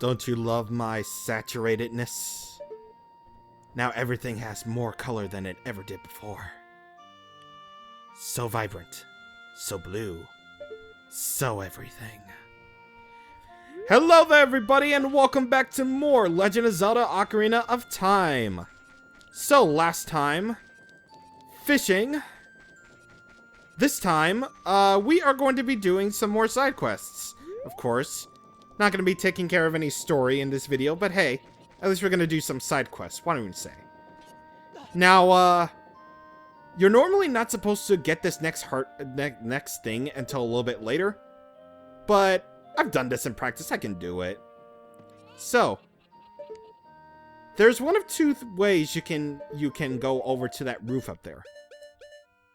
Don't you love my saturatedness? Now everything has more color than it ever did before. So vibrant, so blue, so everything. Hello there everybody and welcome back to more Legend of Zelda Ocarina of Time. So last time, fishing. This time, we are going to be doing some more side quests. Of course, not going to be taking care of any story in this video, but hey, at least we're going to do some side quests, why don't we say. Now, you're normally not supposed to get this next thing until a little bit later, but I've done this in practice, I can do it. So, there's one of two ways you can go over to that roof up there.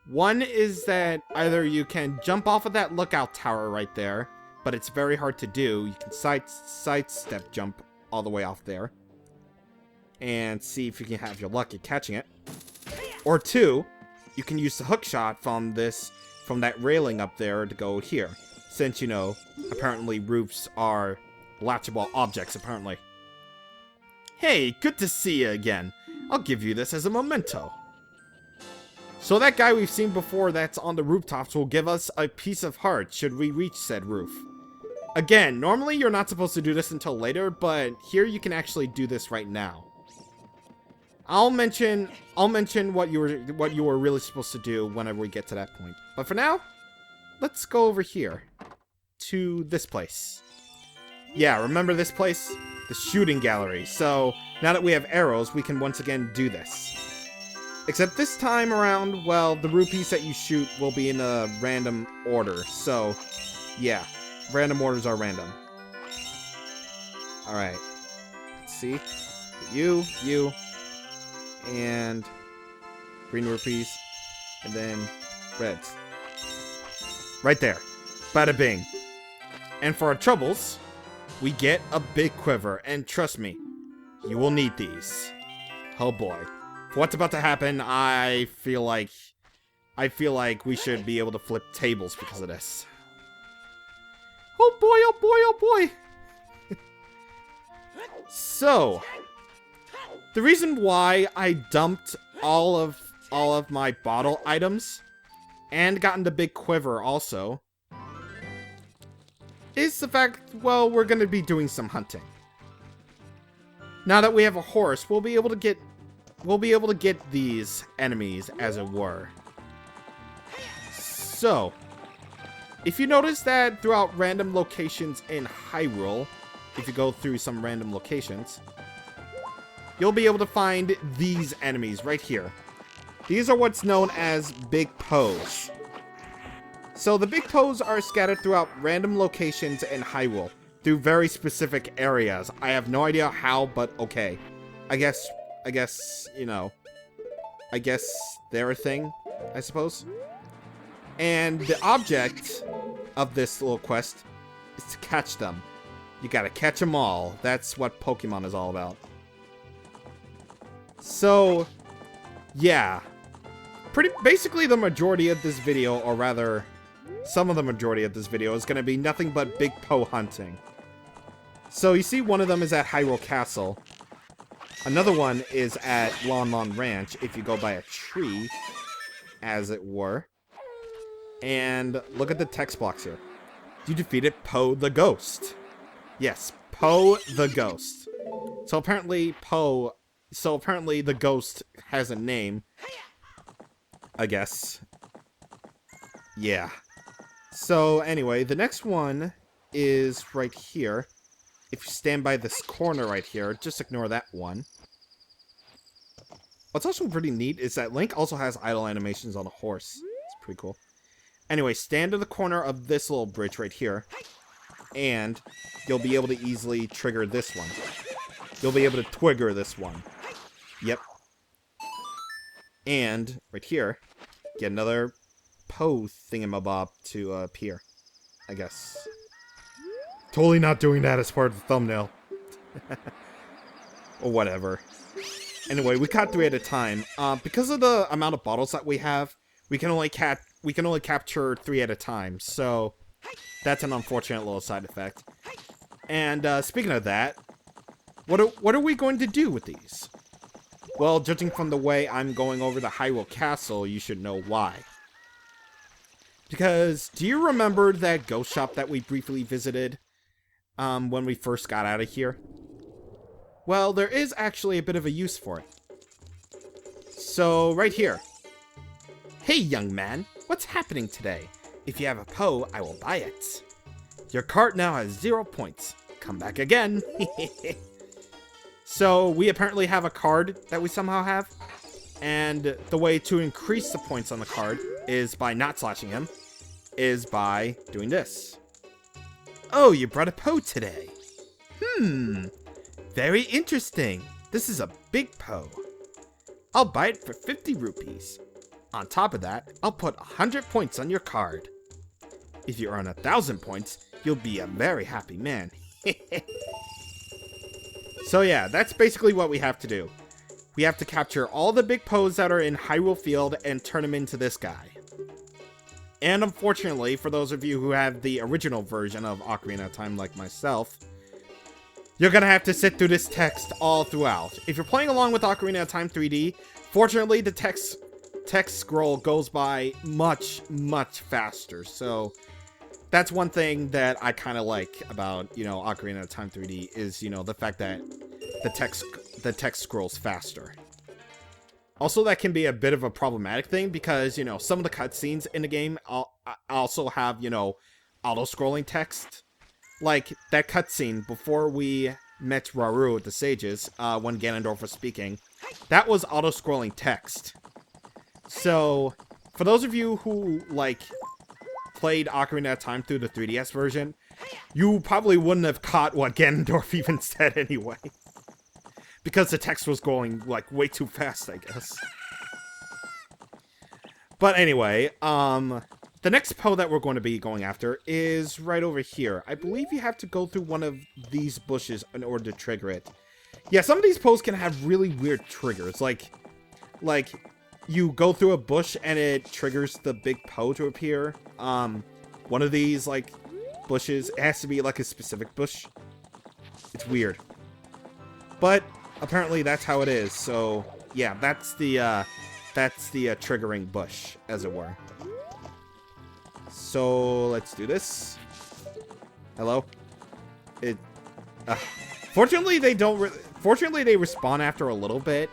One is that either you can jump off of that lookout tower right there, but it's very hard to do. You can sidestep jump all the way off there and see if you can have your luck at catching it. Or two, you can use the hook shot from that railing up there to go here. Since, you know, apparently roofs are latchable objects, apparently. Hey, good to see you again. I'll give you this as a memento. So that guy we've seen before that's on the rooftops will give us a piece of heart should we reach said roof. Again, normally you're not supposed to do this until later, but here you can actually do this right now. I'll mention what you were really supposed to do whenever we get to that point. But for now, let's go over here to this place. Yeah, remember this place? The shooting gallery. So now that we have arrows, we can once again do this. Except this time around, well, the rupees that you shoot will be in a random order. So, yeah, random orders are random. Alright. Let's see. You, and green rupees, and then reds. Right there. Bada bing. And for our troubles, we get a big quiver, and trust me, you will need these. Oh boy. For what's about to happen, I feel like we should be able to flip tables because of this. Oh boy, oh boy, oh boy! So, the reason why I dumped all of my bottle items and gotten the big quiver also is the fact, well, we're gonna be doing some hunting. Now that we have a horse, we'll be able to get these enemies, as it were. So, if you notice that throughout random locations in Hyrule, if you go through some random locations, you'll be able to find these enemies right here. These are what's known as Big Poes. So the Big Poes are scattered throughout random locations in Hyrule, through very specific areas. I have no idea how, but okay. I guess, you know, I guess they're a thing, I suppose. And the object of this little quest is to catch them. You gotta catch them all. That's what Pokemon is all about. So, yeah. Basically the majority of this video, or rather, some of the majority of this video is gonna be nothing but Big Po hunting. So you see one of them is at Hyrule Castle. Another one is at Lon Lon Ranch, if you go by a tree, as it were. And look at the text box here. You defeated Po the Ghost. Yes, Po the Ghost. So apparently the ghost has a name. I guess. Yeah. So anyway, the next one is right here. If you stand by this corner right here, just ignore that one. What's also pretty neat is that Link also has idle animations on a horse. It's pretty cool. Anyway, stand in the corner of this little bridge right here, and you'll be able to easily trigger this one. You'll be able to twigger this one. Yep. And, right here, get another Po thingamabob to appear, I guess. Totally not doing that as part of the thumbnail. Or whatever. Anyway, we caught 3 at a time. Because of the amount of bottles that we have, we can only capture 3 at a time. So, that's an unfortunate little side effect. And speaking of that, what are we going to do with these? Well, judging from the way I'm going over the Hyrule Castle, you should know why. Because, do you remember that ghost shop that we briefly visited when we first got out of here? Well, there is actually a bit of a use for it. So, right here. Hey, young man, what's happening today? If you have a Poe, I will buy it. Your cart now has 0 points. Come back again. So, we apparently have a card that we somehow have. And the way to increase the points on the card is by not slashing him, is by doing this. Oh, you brought a Poe today. Very interesting. This is a big Poe. I'll buy it for 50 rupees. On top of that, I'll put 100 points on your card. If you earn 1,000 points, you'll be a very happy man. So yeah, that's basically what we have to do. We have to capture all the big Poes that are in Hyrule Field and turn them into this guy. And unfortunately, for those of you who have the original version of Ocarina of Time like myself, you're gonna have to sit through this text all throughout. If you're playing along with Ocarina of Time 3D, fortunately the text scroll goes by much, much faster. So that's one thing that I kind of like about, Ocarina of Time 3D is, the fact that the text scrolls faster. Also, that can be a bit of a problematic thing because, some of the cutscenes in the game also have, auto-scrolling text. Like, that cutscene before we met Rauru at the Sages, when Ganondorf was speaking, that was auto-scrolling text. So, for those of you who, played Ocarina of Time through the 3DS version, you probably wouldn't have caught what Ganondorf even said anyway. Because the text was going, way too fast, I guess. But anyway, the next Poe that we're going to be going after is right over here. I believe you have to go through one of these bushes in order to trigger it. Yeah, some of these Poes can have really weird triggers. Like, you go through a bush and it triggers the big Poe to appear. One of these, bushes, it has to be, a specific bush. It's weird. But apparently that's how it is. So, yeah, that's the triggering bush, as it were. So, let's do this. Hello? Fortunately, they don't... Fortunately, they respawn after a little bit.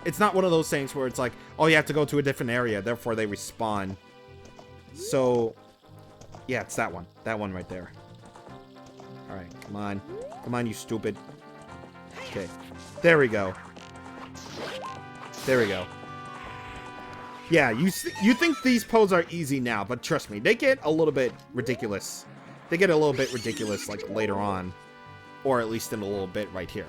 It's not one of those things where it's like, oh, you have to go to a different area, therefore they respawn. So, yeah, it's that one. That one right there. Alright, come on. Come on, you stupid. Okay. There we go. There we go. Yeah, you think these Poes are easy now, but trust me, they get a little bit ridiculous. They get a little bit ridiculous, later on. Or at least in a little bit right here.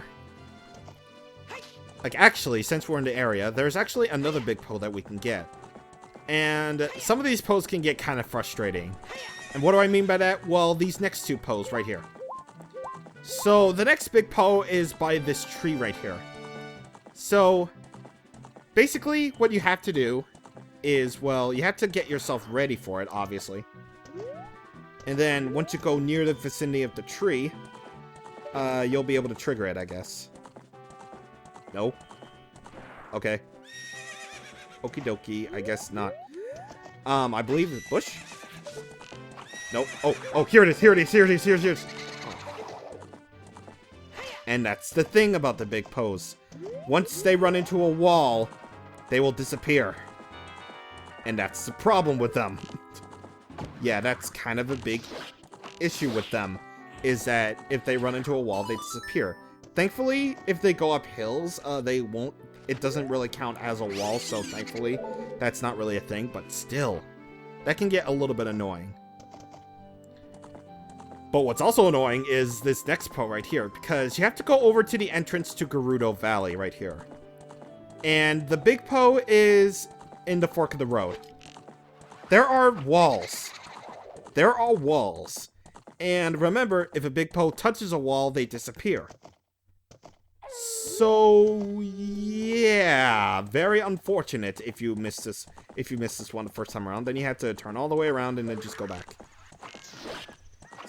Actually, since we're in the area, there's actually another big Poe that we can get. And some of these Poes can get kind of frustrating. And what do I mean by that? Well, these next two Poes right here. So, the next big Poe is by this tree right here. So, basically, what you have to do is, well, you have to get yourself ready for it, obviously. And then, once you go near the vicinity of the tree, you'll be able to trigger it, I guess. No? Okay. Okie dokie, I guess not. I believe the bush? Nope. Oh, here it is, here it is, here it is, here it is. And that's the thing about the big Poes. Once they run into a wall, they will disappear. And that's the problem with them. Yeah, that's kind of a big issue with them, is that if they run into a wall, they disappear. Thankfully, if they go up hills, they won't. It doesn't really count as a wall, so thankfully, that's not really a thing. But still, that can get a little bit annoying. But what's also annoying is this next Poe right here, because you have to go over to the entrance to Gerudo Valley right here. And the big Poe is in the fork of the road. There are walls. There are walls. And remember, if a big Poe touches a wall, they disappear. So, yeah, very unfortunate if you missed this. If you missed this one the first time around, then you have to turn all the way around and then just go back.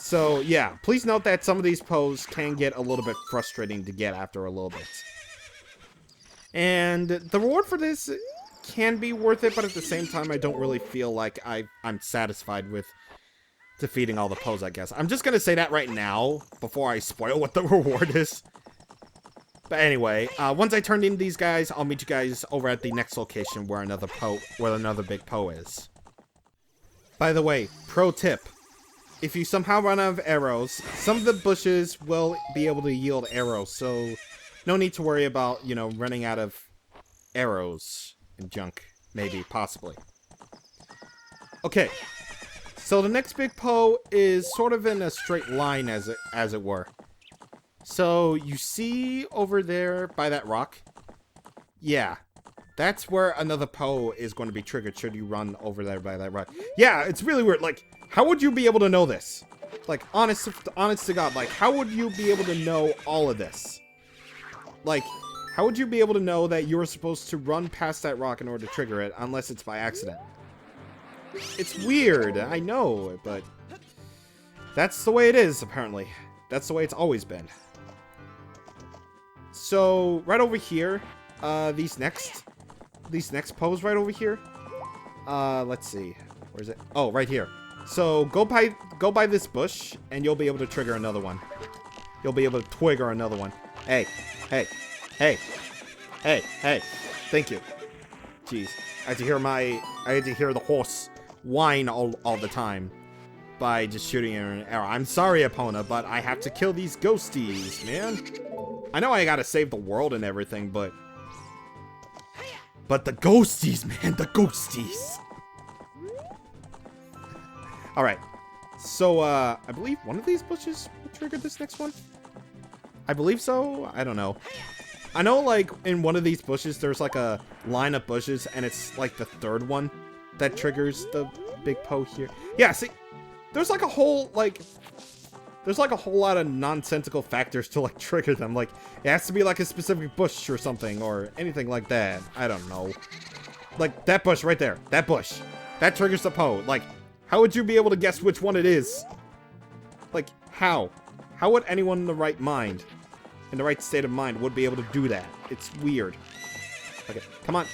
So, yeah, please note that some of these pose can get a little bit frustrating to get after a little bit. And the reward for this can be worth it, but at the same time, I don't really feel like I'm satisfied with defeating all the pose, I guess. I'm just gonna say that right now, before I spoil what the reward is. But anyway, once I turn in these guys, I'll meet you guys over at the next location where another big po is. By the way, pro tip. If you somehow run out of arrows, some of the bushes will be able to yield arrows, so no need to worry about, you know, running out of arrows and junk. Maybe, possibly. Okay. So the next big po is sort of in a straight line, as it were. So you see over there by that rock? Yeah. That's where another po is going to be triggered should you run over there by that rock. Yeah, it's really weird. Like, how would you be able to know this? Like, honest to God, like, how would you be able to know all of this? Like, how would you be able to know that you were supposed to run past that rock in order to trigger it, unless it's by accident? It's weird, I know, but that's the way it is, apparently. That's the way it's always been. So, right over here, these next pose right over here. Let's see. Where's it? Oh, right here. So, go by this bush, and you'll be able to trigger another one. You'll be able to twigger another one. Hey. Hey. Hey. Hey. Hey. Thank you. Jeez. I had to hear the horse whine all the time by just shooting an arrow. I'm sorry, Epona, but I have to kill these ghosties, man. I know I gotta save the world and everything, but the ghosties, man, the ghosties. Alright. So, I believe one of these bushes will trigger this next one. I believe so? I don't know. I know, like, in one of these bushes, there's, like, a line of bushes, and it's, like, the third one that triggers the big po here. Yeah, see, there's, like, a whole, like, there's, like, a whole lot of nonsensical factors to, like, trigger them. Like, it has to be, like, a specific bush or something, or anything like that. I don't know. Like, that bush right there. That bush. That triggers the po. Like, how would you be able to guess which one it is? Like, how? How would anyone in the right mind, in the right state of mind, would be able to do that? It's weird. Okay, come on.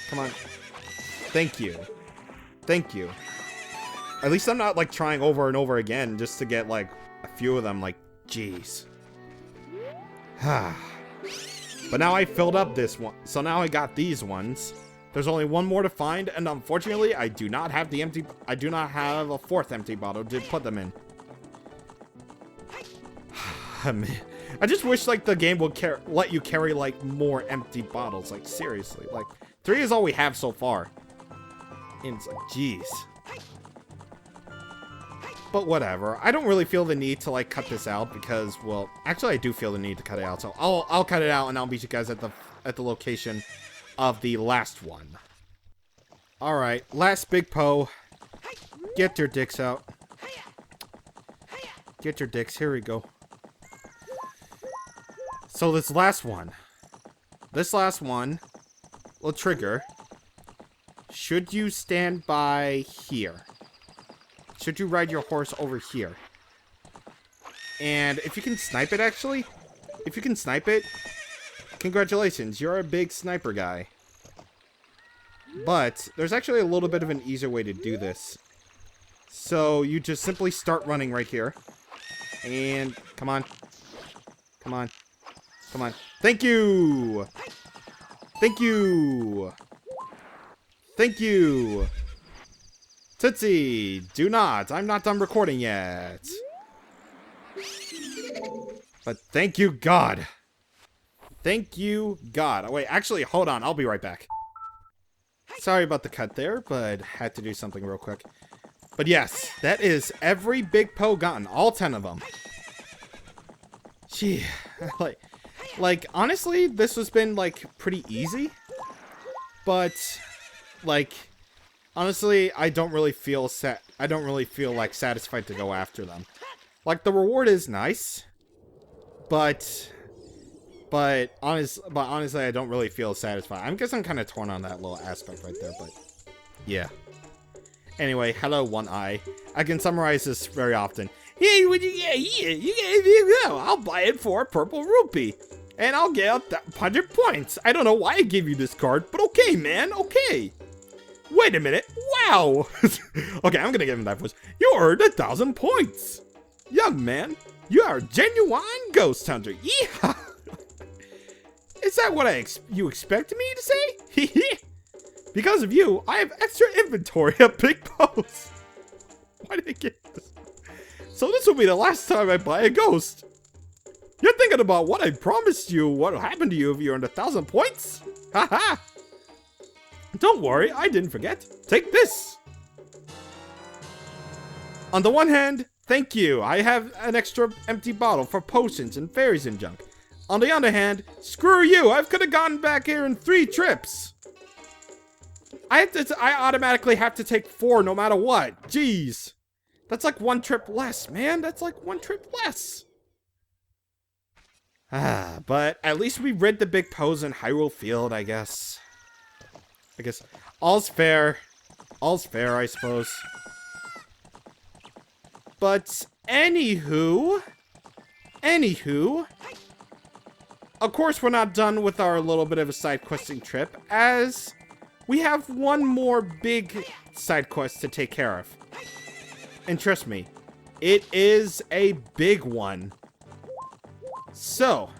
Come on. Thank you. Thank you. At least I'm not, like, trying over and over again just to get, like, a few of them. Like, jeez. But now I filled up this one. So now I got these ones. There's only one more to find, and unfortunately, I do not have a fourth empty bottle to put them in. Man. I just wish, like, the game would let you carry, like, more empty bottles. Like, seriously. Like, 3 is all we have so far. And it's like, jeez. But whatever. I don't really feel the need to, like, cut this out because, well, actually I do feel the need to cut it out. So I'll cut it out and I'll meet you guys at the location of the last one. Alright, last big po. Get your dicks out. Get your dicks. Here we go. So this last one will trigger should you stand by here. Should you ride your horse over here. And if you can snipe it, actually, if you can snipe it, congratulations, you're a big sniper guy. But there's actually a little bit of an easier way to do this. So you just simply start running right here. And come on. Come on. Come on. Thank you! Thank you! Thank you! Tootsie! Do not! I'm not done recording yet! But thank you, God! Thank you, God. Oh, wait, actually, hold on. I'll be right back. Sorry about the cut there, but had to do something real quick. But yes, that is every big po gotten. All 10 of them. Gee, like, honestly, this has been, like, pretty easy. But, like, honestly, I don't really feel like satisfied to go after them. Like, the reward is nice, but honestly, I don't really feel satisfied. I guess I'm kind of torn on that little aspect right there, but yeah. Anyway, hello, One Eye. I can summarize this very often. Hey, what you get here? You go. I'll buy it for a purple rupee. And I'll get 100 points. I don't know why I gave you this card, but okay, man, okay. Wait a minute. Wow. Okay, I'm gonna give him that voice. You earned 1,000 points. Young man, you are a genuine ghost hunter. Yeehaw. Is that what you expected me to say? Because of you, I have extra inventory at Big Post. Why did I get this? So this will be the last time I buy a ghost. You're thinking about what I promised you, what will happen to you if you earned 1,000 points? Haha. Don't worry, I didn't forget. Take this. On the one hand, thank you. I have an extra empty bottle for potions and fairies and junk. On the other hand, screw you. I could have gotten back here in 3 trips. I automatically have to take 4 no matter what. Jeez. That's like 1 trip less, man. That's like 1 trip less. But at least we rid the big pose in Hyrule Field, I guess. All's fair. All's fair, I suppose. But anywho, of course we're not done with our little bit of a side questing trip, as we have one more big side quest to take care of. And trust me, it is a big one. So,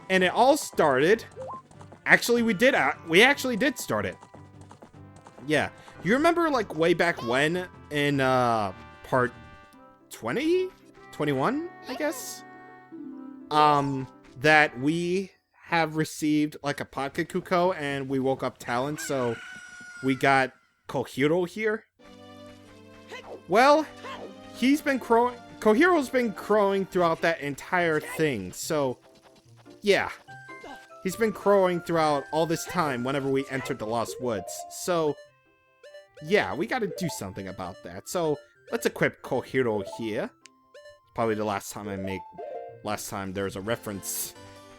and it all started. Actually, we actually did start it. Yeah, you remember like way back when in part 20, 21, I guess. That we have received like a Pocket Kuko and we woke up Talon, so we got Kohiro here. Well, he's been crowing. Kohiro's been crowing throughout that entire thing, so yeah. He's been crowing throughout all this time whenever we entered the Lost Woods. So yeah, we gotta do something about that. So let's equip Kohiro here. Probably the last time there's a reference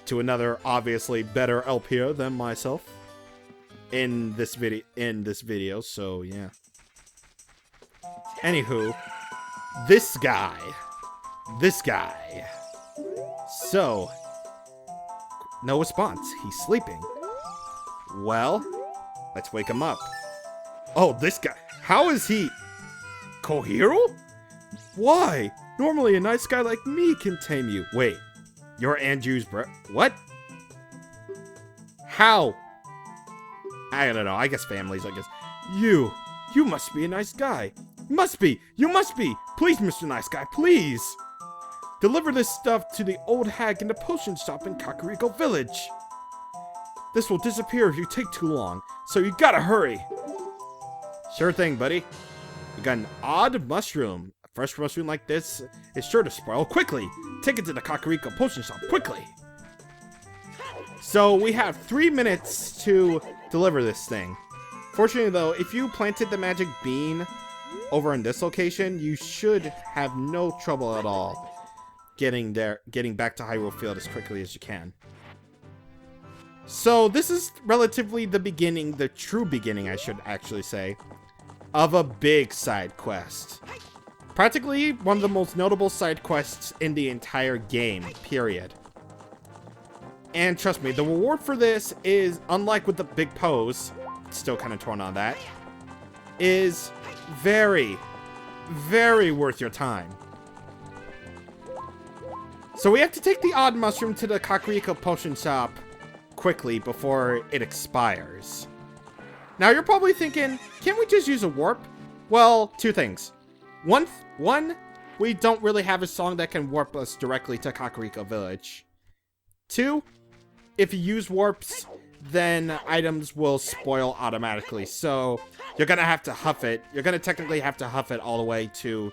to another obviously better LPO than myself in this video, so yeah. Anywho, this guy. So, no response. He's sleeping. Well, let's wake him up. Oh, this guy. How is he? Kohiro? Why? Normally a nice guy like me can tame you. Wait, you're Andrew's bro? What? How? I don't know. I guess families, I guess. You must be a nice guy. You must be. Please, Mr. Nice Guy, please. Deliver this stuff to the old hag in the potion shop in Kakariko Village. This will disappear if you take too long, so you gotta hurry. Sure thing, buddy. You got an odd mushroom. A fresh mushroom like this is sure to spoil quickly. Take it to the Kakariko potion shop quickly. So we have 3 minutes to deliver this thing. Fortunately though, if you planted the magic bean over in this location, you should have no trouble at all getting back to Hyrule Field as quickly as you can. So this is relatively the beginning, the true beginning I should actually say, of a big side quest. Practically one of the most notable side quests in the entire game, period. And trust me, the reward for this is, unlike with the big pose, still kind of torn on that, is very, very worth your time. So we have to take the odd mushroom to the Kakariko potion shop quickly before it expires. Now you're probably thinking, can't we just use a warp? Well, 2 things. One, we don't really have a song that can warp us directly to Kakariko Village. 2, if you use warps, then items will spoil automatically. So you're gonna have to huff it. You're gonna technically have to huff it all the way to,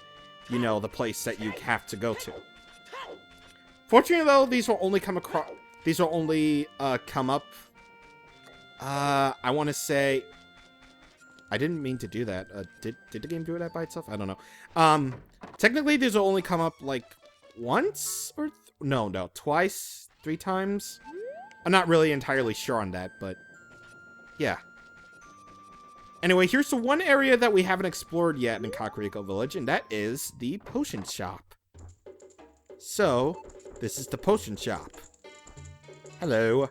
you know, the place that you have to go to. Fortunately though, these will only come across. These will only come up. I want to say. I didn't mean to do that. Did the game do that by itself? I don't know. Technically, these will only come up like once or no, twice, 3 times. I'm not really entirely sure on that, but yeah. Anyway, here's the one area that we haven't explored yet in Kakariko Village, and that is the potion shop. So, this is the potion shop. Hello.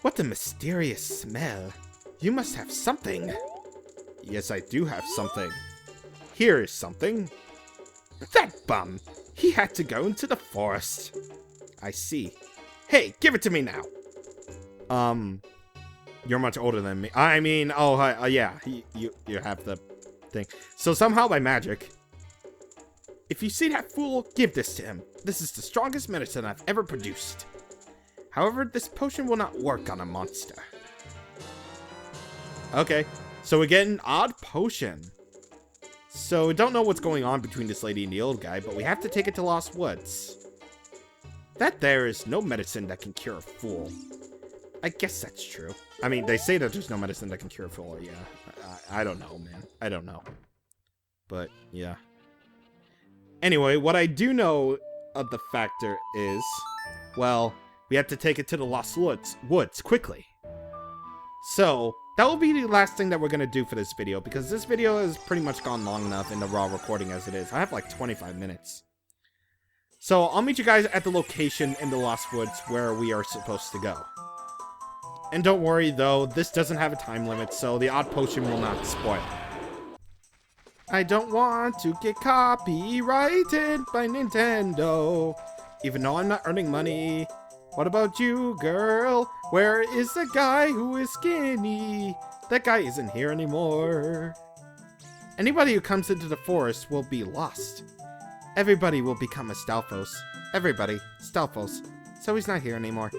What a mysterious smell. You must have something. Yes, I do have something. Here is something. That bum. He had to go into the forest. I see. Hey, give it to me now. You're much older than me. I mean, oh, yeah, you have the thing. So somehow by magic, if you see that fool, give this to him. This is the strongest medicine I've ever produced. However, this potion will not work on a monster. Okay, so we get an odd potion. So we don't know what's going on between this lady and the old guy, but we have to take it to Lost Woods. That there is no medicine that can cure a fool. I guess that's true. I mean, they say that there's no medicine that can cure a fool. Yeah, I don't know, man. I don't know. But, yeah. Anyway, what I do know of the factor is, well, we have to take it to the Lost Woods quickly. So, that will be the last thing that we're going to do for this video, because this video has pretty much gone long enough in the raw recording as it is. I have like 25 minutes. So, I'll meet you guys at the location in the Lost Woods where we are supposed to go. And don't worry, though, this doesn't have a time limit, so the odd potion will not spoil. I don't want to get copyrighted by Nintendo, even though I'm not earning money. What about you, girl? Where is the guy who is skinny? That guy isn't here anymore. Anybody who comes into the forest will be lost. Everybody will become a Stalfos. Everybody, Stalfos. So he's not here anymore.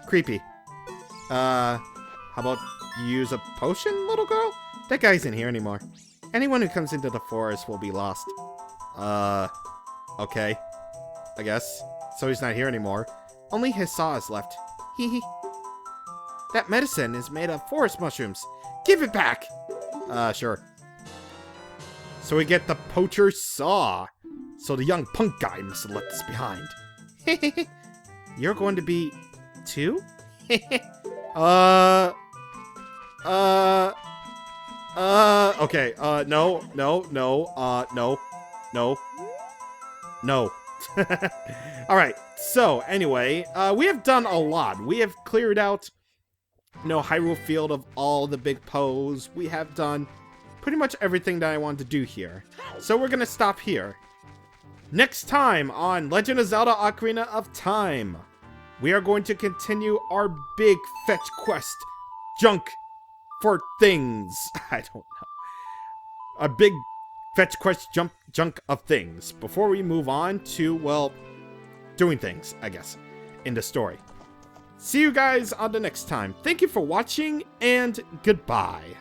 Creepy. How about you use a potion, little girl? That guy isn't here anymore. Anyone who comes into the forest will be lost. Okay. I guess. So he's not here anymore. Only his saw is left. Hee. That medicine is made of forest mushrooms. Give it back! Sure. So we get the poacher's saw. So the young punk guy must have left this behind. You're going to be... two? Okay, no. Alright, so, anyway, we have done a lot. We have cleared out, Hyrule Field of all the big Poes. We have done pretty much everything that I wanted to do here. So we're gonna stop here. Next time on Legend of Zelda Ocarina of Time, we are going to continue our big fetch quest. Junk for things. I don't know. A big fetch quest junk of things. Before we move on to, well, doing things, I guess, in the story. See you guys on the next time. Thank you for watching, and goodbye.